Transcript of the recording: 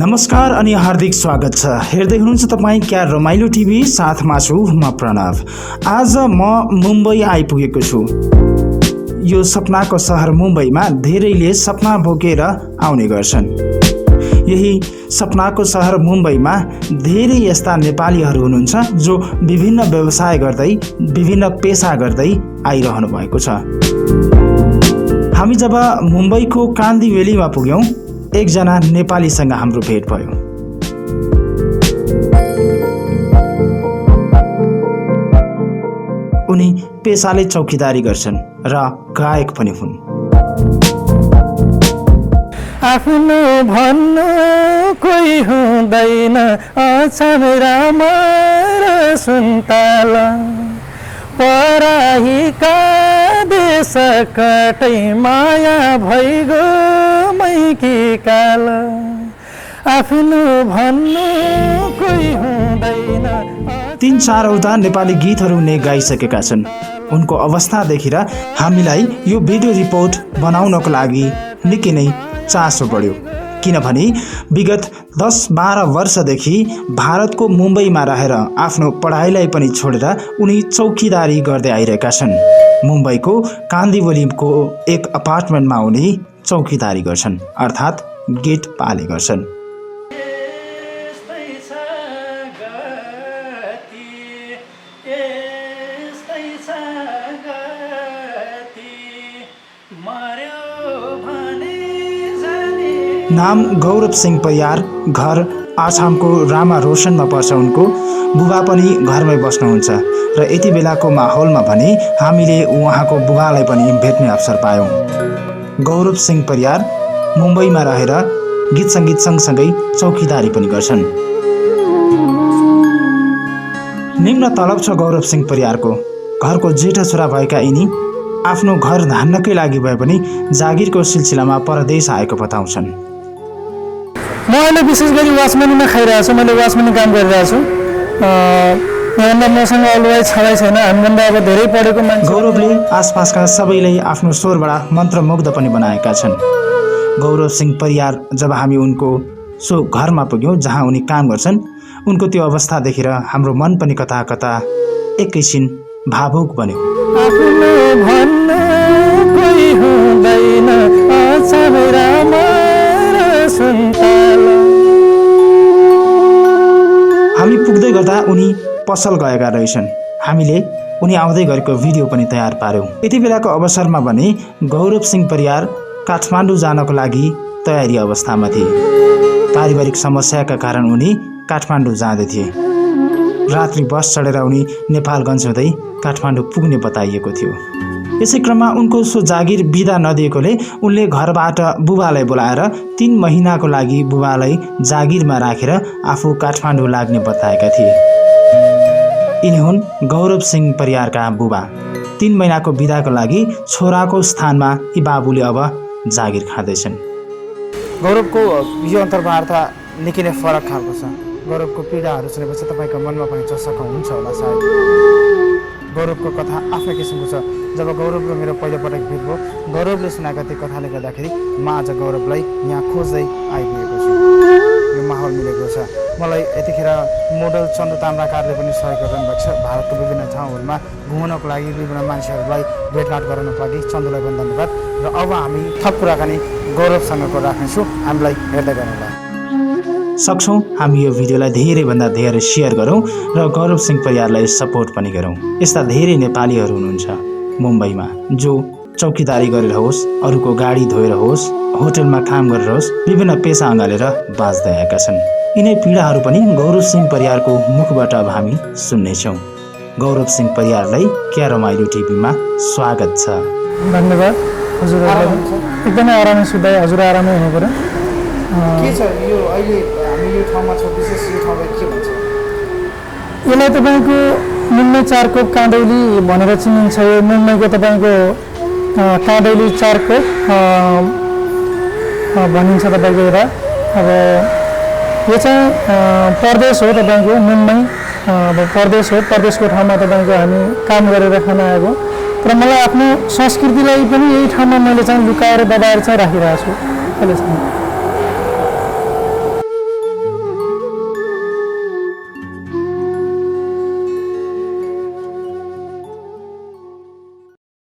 नमस्कार अनि हार्दिक स्वागत छ। हेर्दै हुनुहुन्छ तपाईँ क्यारमाइलो टिभी, साथमा छु म प्रणव। आज म मुम्बई आइपुगेको छु। यो सपनाको सहर मुम्बईमा धेरैले सपना बोकेर आउने गर्छन्। यही सपनाको सहर मुम्बईमा धेरै यस्ता नेपालीहरू हुनुहुन्छ जो विभिन्न व्यवसाय गर्दै, विभिन्न पेशा गर्दै आइरहनु भएको छ। हामी जब मुम्बईको कान्दी भेलीमा पुग्यौं, एकजना नेपालीसँग हाम्रो भेट भयो। उनी पेसाले चौकीदारी गर्छन् र गायक पनि हुन्। आफ्नो भन्नु कोही हुँदैन, अछामेरामा सुन्ताला पराहीका देश कतै माया भइगो मैकी काल। आफ्नो भन्नु कोही हुँदैन। 3-4वटा नेपाली गीतहरू उनले गाइसकेका छन्। उनको अवस्था देखेर हामीलाई यो भिडियो रिपोर्ट बनाउनको लागि निकै नै चासो बढ्यो, किनभने विगत 10-12 वर्षदेखि भारतको मुम्बईमा रहेर आफ्नो पढाइलाई पनि छोडेर उनी चौकीदारी गर्दै आइरहेका छन्। मुम्बईको कान्दिवलीको एक अपार्टमेन्टमा उनी चौकीदारी गर्छन्, अर्थात् गेट पाले गर्छन्। नाम गौरव सिंह परियार, घर आसामको रामा रोशनमा पर्छ। उनको बुबा पनि घरमै बस्नुहुन्छ र यति बेलाको माहौलमा भने हामीले उहाँको बुबालाई पनि भेट्ने अवसर पायौँ। गौरव सिंह परियार मुम्बईमा रहेर गीत सङ्गीत सँगसँगै चौकीदारी पनि गर्छन्। निम्न तलब छ गौरव सिंह परियारको। घरको जेठा छोरा भएका यिनी आफ्नो घर धान्नकै लागि भए पनि जागिरको सिलसिलामा परदेश आएको बताउँछन्। म अहिले विशेष गरी वाचमनीमा खाइरहेको छु। मैले वाचमनी काम गरिरहेको छु। यहाँनिर मसँग अलवाई छाडै छैन। हामीभन्दा अब धेरै पढेको मान्छे। गौरवले आसपासका सबैलाई आफ्नो स्वरबाट मन्त्रमुग्ध पनि बनाएका छन्। गौरव सिंह परियार जब हामी उनको सो घरमा पुग्यौँ जहाँ उनी काम गर्छन्, उनको त्यो अवस्था देखेर हाम्रो मन पनि कता कता एकैछिन भावुक बन्यो। हामी पुग्दै गर्दा उनी पसल गएका रहेछन्। हामीले उनी आउँदै गरेको भिडियो पनि तयार पार्यौँ। यति बेलाको अवसरमा भने गौरव सिंह परियार काठमाडौँ जानको लागि तयारी अवस्थामा थिए। पारिवारिक समस्याका कारण उनी काठमाडौँ जाँदै थिए। रात्रि बस चढेर उनी नेपालगञ्ज हुँदै काठमाडौँ पुग्ने बताइएको थियो। यसै क्रममा उनको सो जागिर बिदा नदिएकोले उनले घरबाट बुबालाई बोलाएर 3 महिनाको लागि बुबालाई जागिरमा राखेर आफू काठमाडौँ लाग्ने बताएका थिए। यिनी हुन् गौरव सिंह परियारका बुबा। 3 महिनाको बिदाको लागि छोराको स्थानमा यी बाबुले अब जागिर खाँदैछन्। गौरवको यो अन्तर्वार्ता निकै नै फरक खालको छ। गौरवको पीडाहरू सुनेपछि तपाईँको मनमा पनि चसक्क हुन्छ होला सायद। गौरवको कथा आफ्नै किसिमको छ। जब गौरव र मेरो पहिलोपटक भेट भयो, गौरवले सुनाएका त्यो कथाले गर्दाखेरि म आज गौरवलाई यहाँ खोज्दै आइपुगेको छु। यो माहौल मिलेको छ। मलाई यतिखेर मोडल चन्दु ताम्राकारले पनि सहयोग गर्नुभएको छ। भारतको विभिन्न ठाउँहरूमा घुम्नको लागि, विभिन्न मान्छेहरूलाई भेटघाट गराउनको लागि चन्दुलाई पनि धन्यवाद। र अब हामी थप कुराकानी गौरवसँगको राख्नेछौँ। हामीलाई हेर्दै गर्नुहोला। सक्छौँ हामी यो भिडियोलाई धेरैभन्दा धेरै सेयर गरौँ र गौरव सिंह परियारलाई सपोर्ट पनि गरौँ। यस्ता धेरै नेपालीहरू हुनुहुन्छ मुम्बईमा जो चौकीदारी गरेर होस्, अरूको गाडी धोएर होस्, होटलमा काम गरेर होस्, विभिन्न पेसा अँगालेर बाँच्दै आएका छन्। यिनै पीडाहरू पनि गौरव सिंह परियारको मुखबाट अब हामी सुन्नेछौँ। गौरव सिंह परियारलाई क्यारमाइलो टिभीमा स्वागत छ। धन्यवाद। हजुरहरूलाई एकदमै आरामै छु दाइ। हजुर आरामै हुनु पर्यो। के छ यो अहिले हामी यो ठाउँमा छौँ, विशेष यो ठाउँलाई के भन्छ? यसलाई तपाईँको मुम्बई 4 कोप काँदैली भनेर चिनिन्छ। यो मुम्बईको तपाईँको काँदैली 4 कोप भनिन्छ तपाईँको एउटा। अब यो चाहिँ प्रदेश हो तपाईँको मुम्बई। अब प्रदेश हो, प्रदेशको ठाउँमा तपाईँको हामी काम गरेर खान आएको। तर मलाई आफ्नो संस्कृतिलाई पनि यही ठाउँमा मैले चाहिँ लुकाएर दबाएर चाहिँ राखिरहेको छु अहिलेसम्म।